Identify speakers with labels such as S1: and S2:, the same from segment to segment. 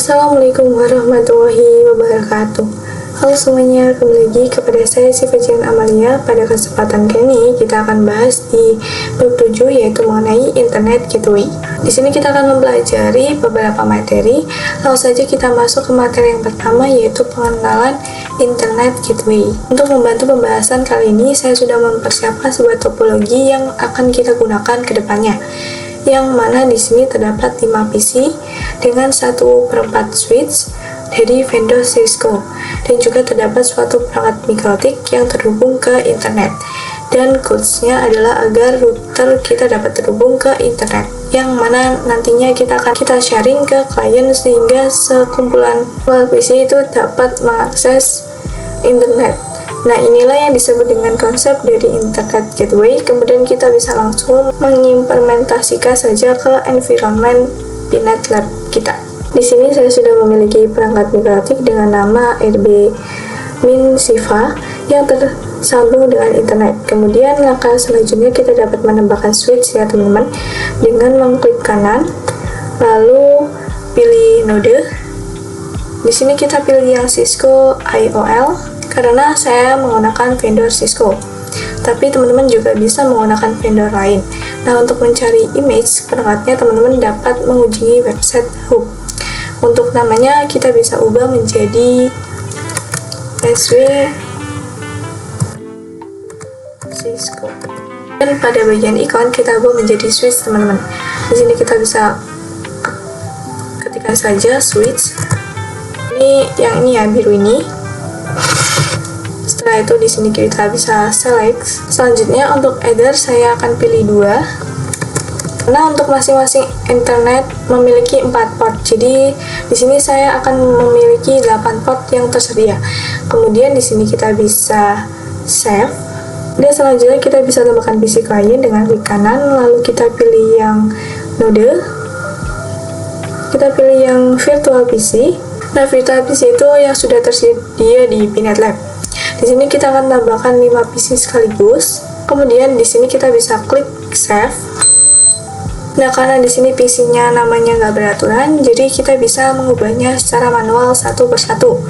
S1: Assalamualaikum warahmatullahi wabarakatuh. Halo semuanya, kembali lagi kepada saya Siva Jian Amalia. Pada kesempatan kali ini kita akan bahas di bab 7 yaitu mengenai Internet Gateway. Di sini kita akan mempelajari beberapa materi. Langsung saja kita masuk ke materi yang pertama yaitu pengenalan Internet Gateway. Untuk membantu pembahasan kali ini saya sudah mempersiapkan sebuah topologi yang akan kita gunakan ke depannya, yang mana di sini terdapat 5 PC dengan 1/4 switch dari vendor Cisco, dan juga terdapat suatu perangkat mikrotik yang terhubung ke internet, dan goals-nya adalah agar router kita dapat terhubung ke internet, yang mana nantinya kita akan sharing ke klien sehingga sekumpulan PC itu dapat mengakses internet. Nah, inilah yang disebut dengan konsep dari Internet Gateway. Kemudian kita bisa langsung mengimplementasikan saja ke environment Pinet Lab kita. Di sini saya sudah memiliki perangkat mikrotik dengan nama RB-Min-Siva yang tersambung dengan internet. Kemudian langkah selanjutnya kita dapat menambahkan switch ya teman-teman, dengan mengklik kanan lalu pilih node. Di sini kita pilih yang Cisco IOL karena saya menggunakan vendor Cisco, tapi teman-teman juga bisa menggunakan vendor lain. Nah, untuk mencari image perangkatnya teman-teman dapat mengunjungi website Hub. Untuk namanya kita bisa ubah menjadi SW Cisco, dan pada bagian ikon kita ubah menjadi switch teman-teman. Di sini kita bisa ketikkan saja switch. Ini yang ini ya, biru ini. Setelah itu di sini kita bisa select. Selanjutnya untuk header saya akan pilih 2. Karena untuk masing-masing internet memiliki 4 port. Jadi di sini saya akan memiliki 8 port yang tersedia. Kemudian di sini kita bisa save. Dan selanjutnya kita bisa tambahkan PC klien dengan klik kanan, lalu kita pilih yang node. Kita pilih yang virtual PC. Nah, virtual PC itu yang sudah tersedia di Pinet Lab. Di sini kita akan tambahkan 5 PC sekaligus. Kemudian di sini kita bisa klik save. Nah, karena di sini PC-nya namanya nggak beraturan, jadi kita bisa mengubahnya secara manual satu persatu.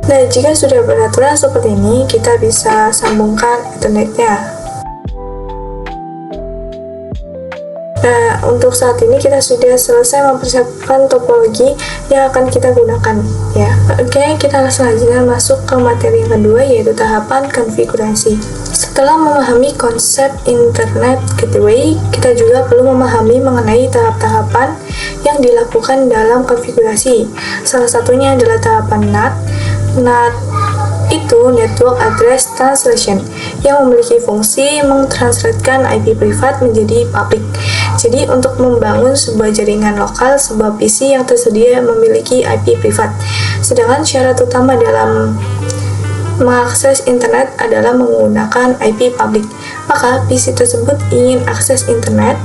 S1: Nah, jika sudah beraturan seperti ini, kita bisa sambungkan internetnya. Nah, untuk saat ini kita sudah selesai mempersiapkan topologi yang akan kita gunakan ya. Oke, kita selanjutnya masuk ke materi yang kedua yaitu tahapan konfigurasi. Setelah memahami konsep Internet Gateway, kita juga perlu memahami mengenai tahap-tahapan yang dilakukan dalam konfigurasi. Salah satunya adalah tahapan NAT. NAT itu Network Address Translation, yang memiliki fungsi mentranslatekan IP privat menjadi public. Jadi untuk membangun sebuah jaringan lokal, sebuah PC yang tersedia memiliki IP privat. Sedangkan syarat utama dalam mengakses internet adalah menggunakan IP public. Maka PC tersebut ingin akses internet,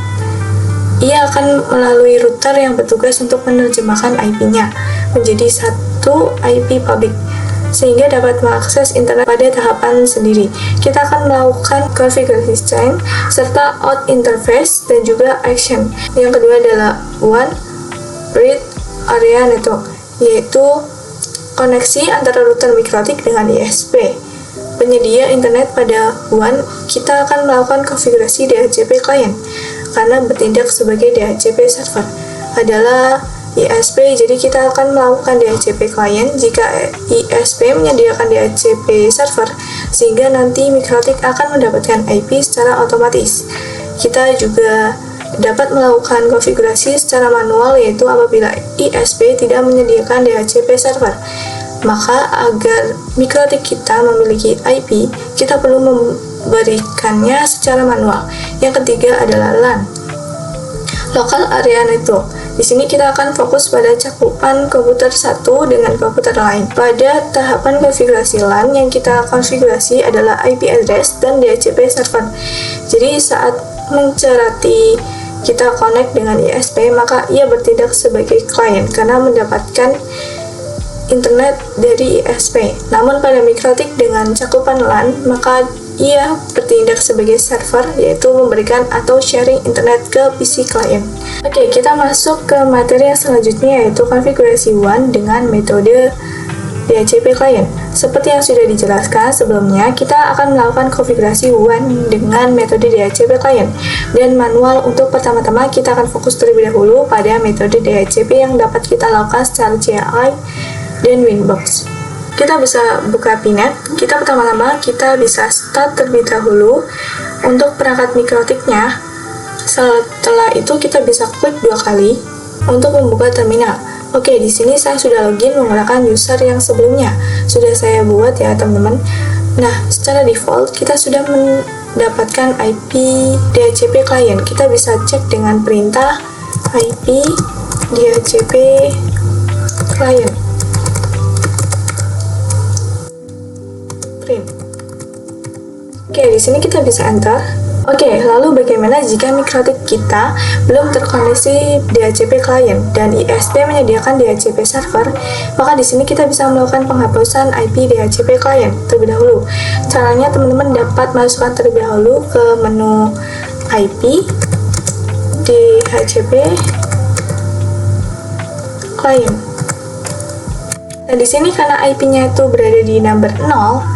S1: ia akan melalui router yang bertugas untuk menerjemahkan IP-nya menjadi satu IP public, sehingga dapat mengakses internet pada tahapan sendiri. Kita akan melakukan konfigurasi chain serta out interface dan juga action. Yang kedua adalah WAN read area network, yaitu koneksi antara router mikrotik dengan ISP. Penyedia internet pada WAN, kita akan melakukan konfigurasi DHCP client karena bertindak sebagai DHCP server adalah ISP, jadi kita akan melakukan DHCP client jika ISP menyediakan DHCP server, sehingga nanti mikrotik akan mendapatkan IP secara otomatis. Kita juga dapat melakukan konfigurasi secara manual, yaitu apabila ISP tidak menyediakan DHCP server. Maka agar mikrotik kita memiliki IP, kita perlu memberikannya secara manual. Yang ketiga adalah LAN, Local Area Network. Di sini kita akan fokus pada cakupan komputer satu dengan komputer lain. Pada tahapan konfigurasi LAN, yang kita konfigurasi adalah IP address dan DHCP server. Jadi saat mencerati kita connect dengan ISP, maka ia bertindak sebagai klien karena mendapatkan internet dari ISP. Namun pada MikroTik dengan cakupan LAN, maka ia bertindak sebagai server, yaitu memberikan atau sharing internet ke PC klien. Oke, kita masuk ke materi yang selanjutnya, yaitu konfigurasi WAN dengan metode DHCP klien. Seperti yang sudah dijelaskan sebelumnya, kita akan melakukan konfigurasi WAN dengan metode DHCP klien. Dan manual untuk pertama-tama kita akan fokus terlebih dahulu pada metode DHCP yang dapat kita lakukan secara CLI dan Winbox. Kita bisa buka PNet. Pertama-tama kita bisa start terlebih dahulu untuk perangkat MikroTiknya. Setelah itu kita bisa klik 2 kali untuk membuka terminal. Oke, di sini saya sudah login menggunakan user yang sebelumnya. Sudah saya buat ya, teman-teman. Nah, secara default kita sudah mendapatkan IP DHCP klien. Kita bisa cek dengan perintah IP DHCP klien. Print. Oke, di sini kita bisa enter. Oke, lalu bagaimana jika MikroTik kita belum terkoneksi DHCP klien dan ISP menyediakan DHCP server? Maka di sini kita bisa melakukan penghapusan IP DHCP klien terlebih dahulu. Caranya teman-teman dapat masukkan terlebih dahulu ke menu IP DHCP klien. Nah, di sini karena IP-nya itu berada di number 0,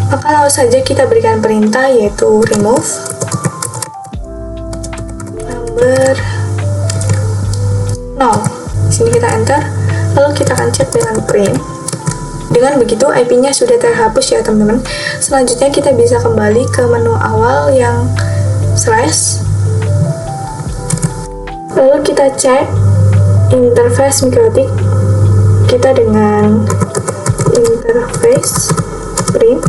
S1: maka langsung saja kita berikan perintah yaitu remove number 0. Di sini kita enter, lalu kita akan cek dengan print. Dengan begitu IP-nya sudah terhapus ya teman-teman. Selanjutnya kita bisa kembali ke menu awal yang slash. Lalu kita cek interface MikroTik kita dengan interface print.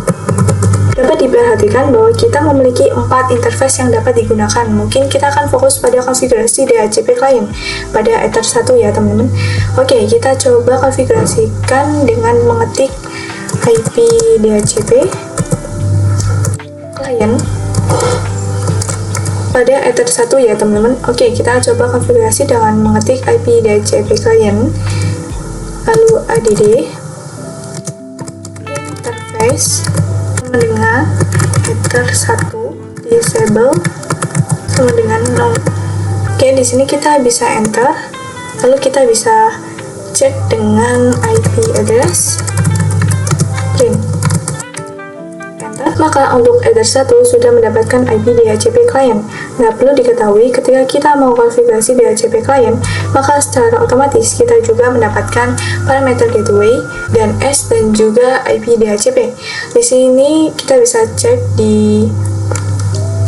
S1: Dapat diperhatikan bahwa kita memiliki 4 interface yang dapat digunakan. Mungkin kita akan fokus pada konfigurasi DHCP klien pada Ether 1 ya teman-teman. Oke, kita coba konfigurasikan dengan mengetik IP DHCP klien pada Ether 1 ya teman-teman. Oke, kita coba konfigurasi dengan mengetik IP DHCP klien, lalu add interface sama dengan Ether 1 disable sama dengan 0. Oke, di sini kita bisa enter, lalu kita bisa cek dengan IP address print. Enter. Maka untuk Ether 1 sudah mendapatkan IP DHCP klien. Nah, perlu diketahui ketika kita mau konfigurasi DHCP klien, maka secara otomatis kita juga mendapatkan parameter gateway dan S dan juga IP DHCP. Di sini kita bisa cek di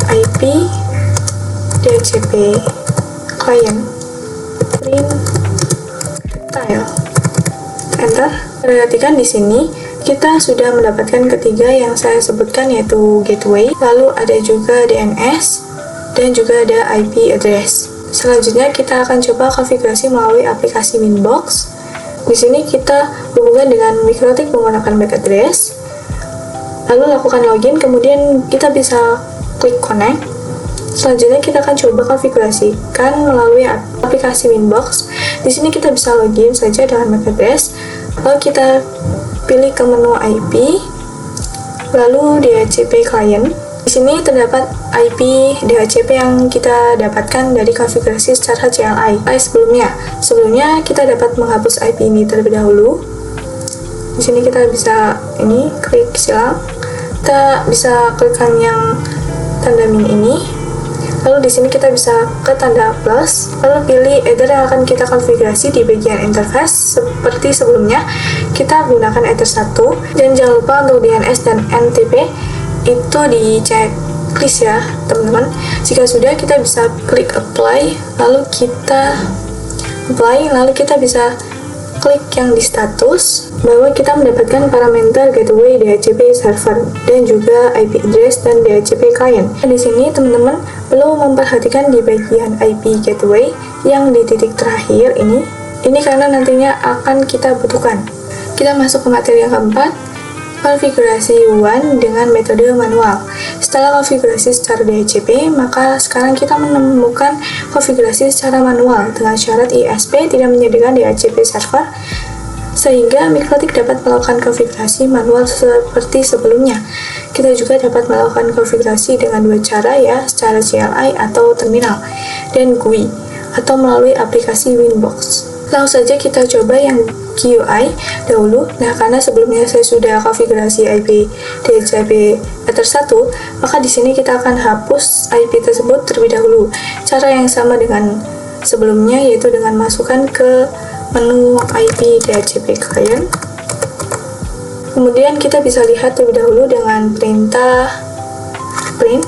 S1: IP DHCP klien print tile. Enter. Perhatikan di sini kita sudah mendapatkan ketiga yang saya sebutkan, yaitu gateway, lalu ada juga DNS dan juga ada IP address. Selanjutnya kita akan coba konfigurasi melalui aplikasi Winbox. Di sini kita hubungkan dengan MikroTik menggunakan MAC address, lalu lakukan login, kemudian kita bisa klik connect. Selanjutnya kita akan coba konfigurasikan melalui aplikasi Winbox. Di sini kita bisa login saja dengan MAC address, lalu kita pilih ke menu IP, lalu DHCP client. Di sini terdapat IP DHCP yang kita dapatkan dari konfigurasi secara CLI sebelumnya kita dapat menghapus IP ini terlebih dahulu. Di sini kita bisa klik silang, kita bisa klikkan yang tanda min ini, lalu di sini kita bisa ke tanda plus, lalu pilih Ether yang akan kita konfigurasi di bagian interface. Seperti sebelumnya kita gunakan Ether 1, dan jangan lupa untuk DNS dan NTP itu di checklist ya teman-teman. Jika sudah, kita bisa klik apply, lalu kita bisa klik yang di status bahwa kita mendapatkan parameter gateway DHCP server dan juga IP address dan DHCP client. Di sini teman-teman perlu memperhatikan di bagian IP gateway yang di titik terakhir ini karena nantinya akan kita butuhkan. Kita masuk ke materi yang keempat, konfigurasi WAN dengan metode manual. Setelah konfigurasi secara DHCP, maka sekarang kita menemukan konfigurasi secara manual dengan syarat ISP tidak menyediakan DHCP server, sehingga Mikrotik dapat melakukan konfigurasi manual seperti sebelumnya. Kita juga dapat melakukan konfigurasi dengan dua cara ya, secara CLI atau terminal, dan GUI, atau melalui aplikasi Winbox. Langsung saja kita coba yang GUI dahulu. Nah, karena sebelumnya saya sudah konfigurasi IP DHCP Ether 1, maka di sini kita akan hapus IP tersebut terlebih dahulu. Cara yang sama dengan sebelumnya, yaitu dengan masukkan ke menu IP DHCP client. Kemudian kita bisa lihat terlebih dahulu dengan perintah print.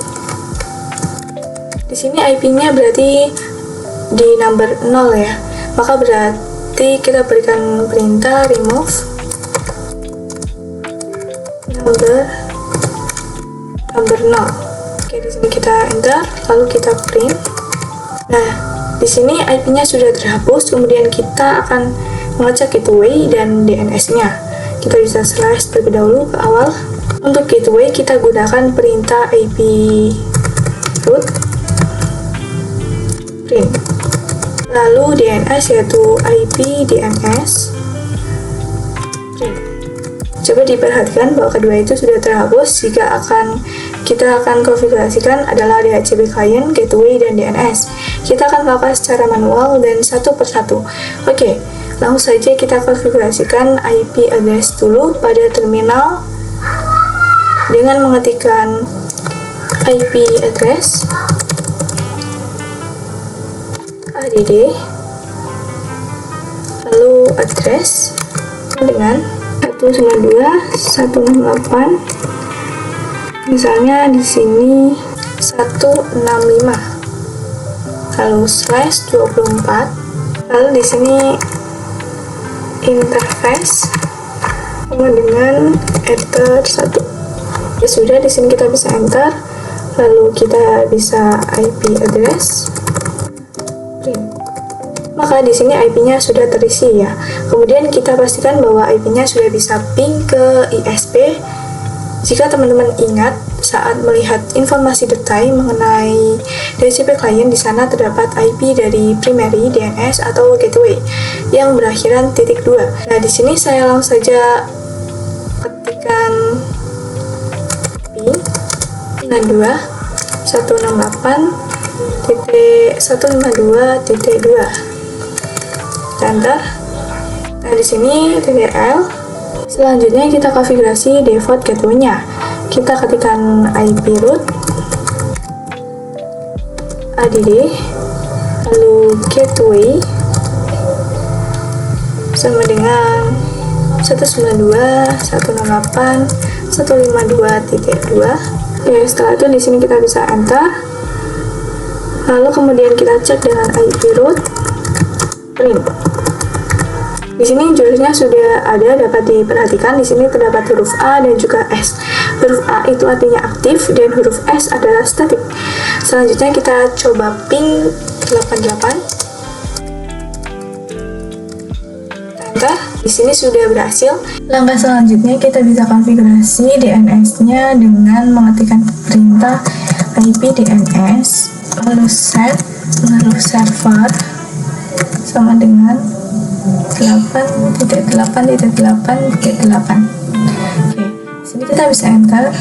S1: Di sini IP-nya berarti di number 0 ya. Maka berarti kita berikan perintah remove number 0. Oke, di sini kita enter, lalu kita print. Nah, di sini IP-nya sudah terhapus, kemudian kita akan mengecek gateway dan DNS-nya. Kita bisa slash terlebih dahulu ke awal. Untuk gateway kita gunakan perintah IP root print. Lalu DNS yaitu IP DNS print. Coba diperhatikan bahwa kedua itu sudah terhapus. Jika kita akan konfigurasikan adalah DHCP client, gateway, dan DNS. Kita akan melakukan secara manual dan satu persatu. Oke, langsung saja kita konfigurasikan IP address dulu pada terminal dengan mengetikkan IP address add lalu address dengan 192.168, misalnya di sini 165, lalu slash 24, lalu di sini interface sama dengan Ether 1. Ya sudah, di sini kita bisa enter, lalu kita bisa IP address print. Maka di sini IP-nya sudah terisi ya. Kemudian kita pastikan bahwa IP-nya sudah bisa ping ke ISP. Jika teman-teman ingat saat melihat informasi detail mengenai DHCP client, di sana terdapat IP dari primary, DNS atau gateway yang berakhiran .2. Nah, di sini saya langsung saja ketikkan ping dengan 168.152.2. Enter. Nah, di sini TTL. Selanjutnya kita konfigurasi default gateway-nya. Kita ketikkan IP root add lalu gateway sama dengan 192.168.152.2. Oke, setelah itu di sini kita bisa enter. Lalu kemudian kita cek dengan IP root print. Di sini judulnya sudah ada, dapat diperhatikan. Di sini terdapat huruf A dan juga S. Huruf A itu artinya aktif dan huruf S adalah static. Selanjutnya kita coba ping 88. Enter. Di sini sudah berhasil. Langkah selanjutnya kita bisa konfigurasi DNS-nya dengan mengetikkan perintah IP DNS lalu set lalu server sama dengan 8.8.8.8. Oke, sini kita bisa enter,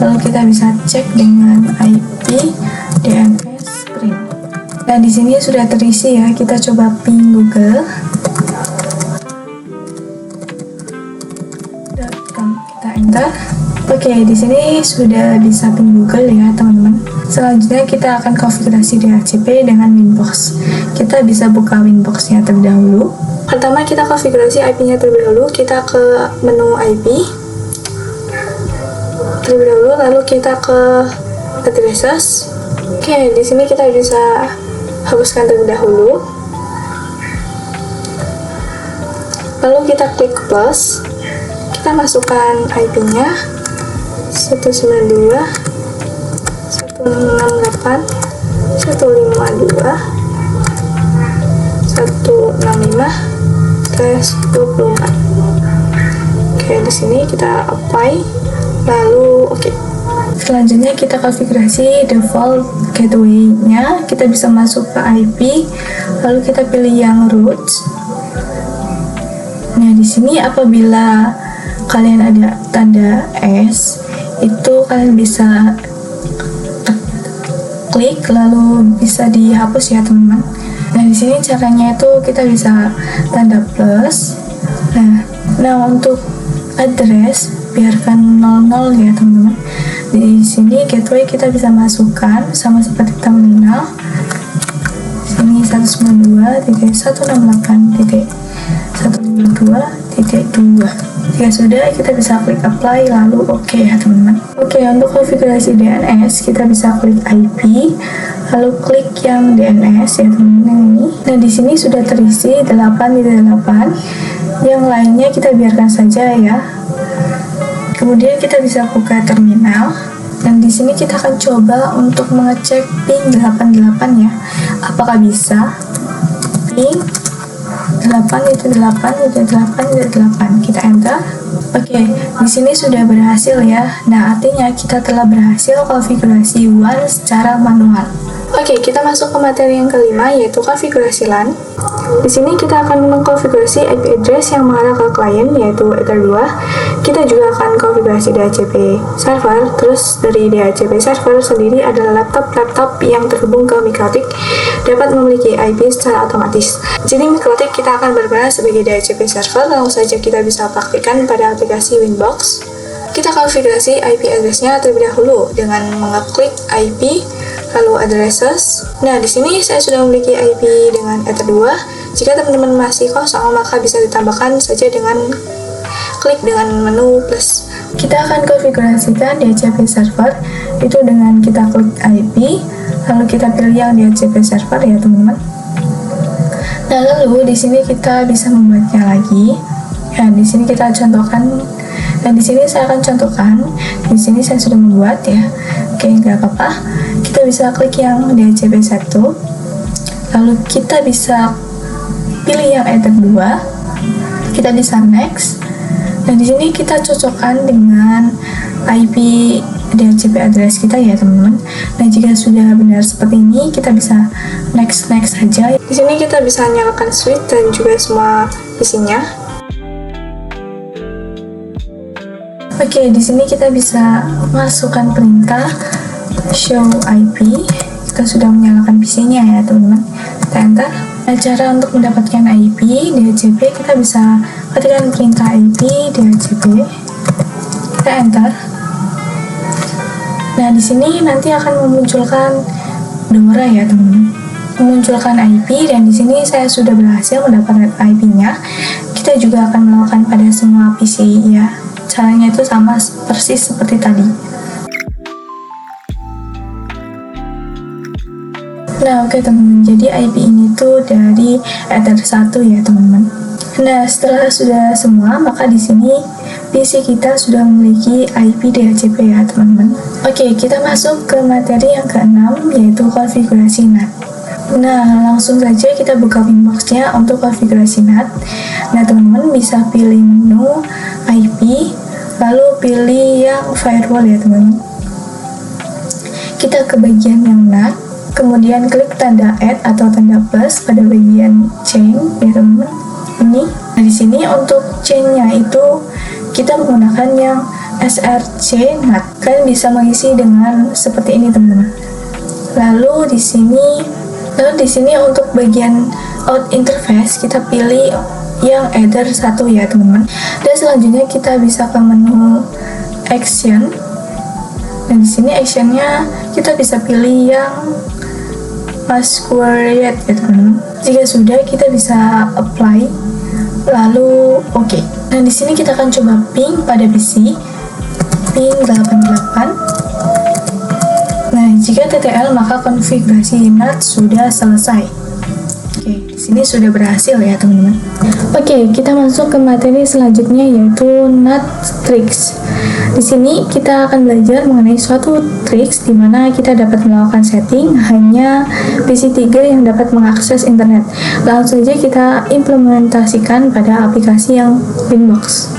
S1: lalu kita bisa cek dengan IP DNS print. Nah, di sini sudah terisi ya. Kita coba ping google.com. Kita enter. Oke, di sini sudah bisa ping Google ya, teman-teman. Selanjutnya kita akan konfigurasi DHCP dengan Winbox. Kita bisa buka Winbox-nya terlebih dahulu. Pertama kita konfigurasi IP-nya terlebih dahulu. Kita ke menu IP terlebih dahulu, lalu kita ke addresses. Oke, di sini kita bisa hapuskan terlebih dahulu. Lalu kita klik plus. Kita masukkan IP-nya 192.168.165/24. Oke, Oke, di sini kita apply, lalu oke. Selanjutnya kita konfigurasi default gateway-nya. Kita bisa masuk ke IP, lalu kita pilih yang root. Nah, di sini apabila kalian ada tanda S, itu kalian bisa klik lalu bisa dihapus ya teman-teman. Nah, di sini caranya itu kita bisa tanda plus. Nah untuk address biarkan 00 ya teman-teman. Di sini gateway kita bisa masukkan sama seperti terminal. Sini 192.168.152.2. Jika sudah, kita bisa klik apply lalu oke ya teman-teman. Oke, untuk konfigurasi DNS kita bisa klik IP lalu klik yang DNS ya teman-teman ini. Nah, di sini sudah terisi 8.8. Yang lainnya kita biarkan saja ya. Kemudian kita bisa buka terminal dan di sini kita akan coba untuk mengecek ping 88 ya. Apakah bisa? Ping 8.8.8.8 kita enter. Oke, di sini sudah berhasil ya. Nah, artinya kita telah berhasil konfigurasi WAN secara manual. Oke, kita masuk ke materi yang kelima, yaitu konfigurasi LAN. Di sini kita akan mengkonfigurasi IP address yang mengarah ke klien, yaitu Ether 2. Kita juga akan konfigurasi DHCP server. Terus dari DHCP server sendiri adalah laptop-laptop yang terhubung ke Mikrotik dapat memiliki IP secara otomatis. Jadi Mikrotik kita akan berperan sebagai DHCP server. Langsung saja kita bisa praktikkan pada aplikasi Winbox. Kita konfigurasi IP address-nya terlebih dahulu dengan mengeklik IP lalu addresses. Nah, di sini saya sudah memiliki IP dengan Ether 2. Jika teman-teman masih kosong, maka bisa ditambahkan saja dengan klik dengan menu plus. Kita akan konfigurasikan DHCP server itu dengan kita klik IP, lalu kita pilih yang DHCP server ya teman-teman. Nah, lalu di sini kita bisa membuatnya lagi. Nah, di sini kita contohkan. Dan di sini saya akan contohkan. Di sini saya sudah membuat ya. Oke, nggak apa-apa. Kita bisa klik yang DHCP 1. Lalu kita bisa pilih yang Ether 2. Kita bisa next. Dan di sini kita cocokkan dengan IP DHCP address kita ya teman-teman. Nah, jika sudah benar seperti ini, kita bisa next saja. Di sini kita bisa nyalakan switch dan juga semua isinya. Oke, di sini kita bisa masukkan perintah show IP. Kita sudah menyalakan PC-nya ya teman-teman. Kita enter. Nah, cara untuk mendapatkan IP DHCP kita bisa ketikkan perintah IP DHCP. Kita enter. Nah, di sini nanti akan memunculkan Dora ya teman-teman. Memunculkan IP dan di sini saya sudah berhasil mendapatkan IP-nya. Kita juga akan melakukan pada semua PC ya. Caranya itu sama persis seperti tadi. Nah, oke teman-teman, jadi IP ini tuh dari Ether 1 ya teman-teman. Nah, setelah sudah semua, maka di sini PC kita sudah memiliki IP DHCP ya teman-teman. Oke, kita masuk ke materi yang ke-6, yaitu konfigurasi NAT. Nah, langsung saja kita buka Winbox-nya untuk konfigurasi NAT. Nah, teman-teman bisa pilih menu IP, lalu pilih yang firewall ya teman-teman. Kita ke bagian yang NAT, kemudian klik tanda add atau tanda plus pada bagian chain ya teman-teman. Ini. Nah, di sini untuk chain-nya itu kita menggunakan yang SRC NAT. Kalian bisa mengisi dengan seperti ini teman-teman. Lalu di sini untuk bagian out interface kita pilih yang Ether 1 ya teman-teman. Dan selanjutnya kita bisa ke menu action. Dan di sini actionnya kita bisa pilih yang password ya teman-teman. Jika sudah, kita bisa apply lalu oke. Dan di sini kita akan coba ping pada PC ping 88. Nah, jika TTL maka konfigurasi NAT sudah selesai. Oke, di sini sudah berhasil ya teman-teman. Oke, kita masuk ke materi selanjutnya yaitu NAT tricks. Di sini kita akan belajar mengenai suatu tricks di mana kita dapat melakukan setting hanya PC 3 yang dapat mengakses internet. Langsung saja kita implementasikan pada aplikasi yang Winbox.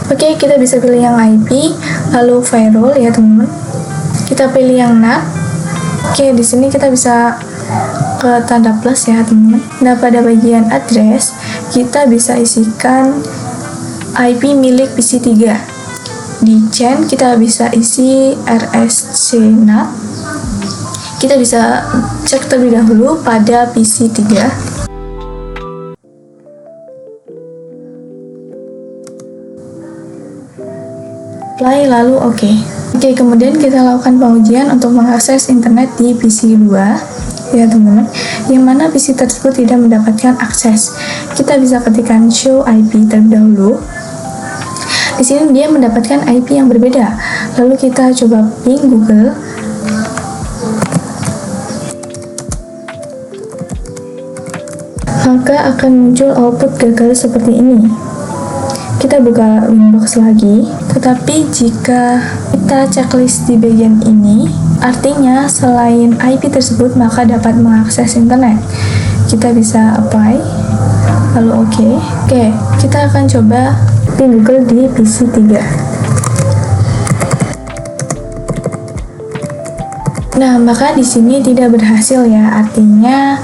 S1: Oke, kita bisa pilih yang IP, lalu firewall ya teman-teman. Kita pilih yang NAT. Oke, di sini kita bisa ke tanda plus ya teman-teman. Nah, pada bagian address kita bisa isikan IP milik PC3. Di chain kita bisa isi RSC NAT. Kita bisa cek terlebih dahulu pada PC3. Apply lalu oke. Oke, kemudian kita lakukan pengujian untuk mengakses internet di PC 2 ya teman-teman, yang mana PC tersebut tidak mendapatkan akses. Kita bisa ketikkan show IP terlebih dahulu. Di sini dia mendapatkan IP yang berbeda. Lalu kita coba ping Google. Maka akan muncul output gagal seperti ini. Kita buka Winbox lagi, tetapi jika kita checklist di bagian ini, artinya selain IP tersebut maka dapat mengakses internet. Kita bisa apply, lalu oke. Oke, kita akan coba ping Google di PC 3. Nah, maka di sini tidak berhasil ya, artinya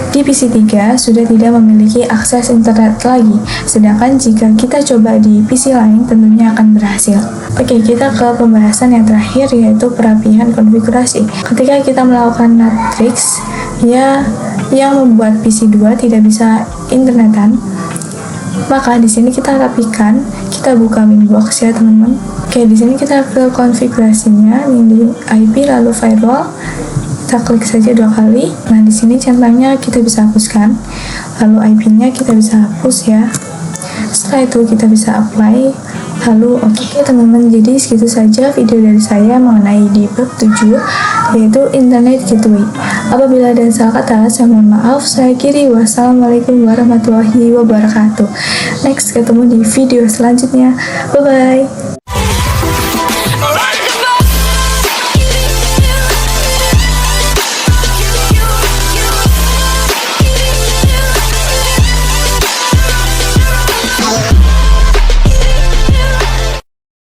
S1: di PC 3 sudah tidak memiliki akses internet lagi, sedangkan jika kita coba di PC lain tentunya akan berhasil. Oke, kita ke pembahasan yang terakhir, yaitu perapian konfigurasi. Ketika kita melakukan matrix ya yang membuat PC 2 tidak bisa internetan, maka di sini kita rapikan, kita buka Winbox ya teman-teman. Oke, di sini kita ke konfigurasinya, ini IP lalu firewall. Kita klik saja 2 kali. Nah, di sini centangnya kita bisa hapuskan, lalu IP-nya kita bisa hapus ya. Setelah itu kita bisa apply, lalu oke teman-teman. Jadi segitu saja video dari saya mengenai di bab 7, yaitu Internet Gateway. Apabila ada salah kata, saya mohon maaf. Saya akhiri, wassalamualaikum warahmatullahi wabarakatuh. Next, ketemu di video selanjutnya. Bye bye.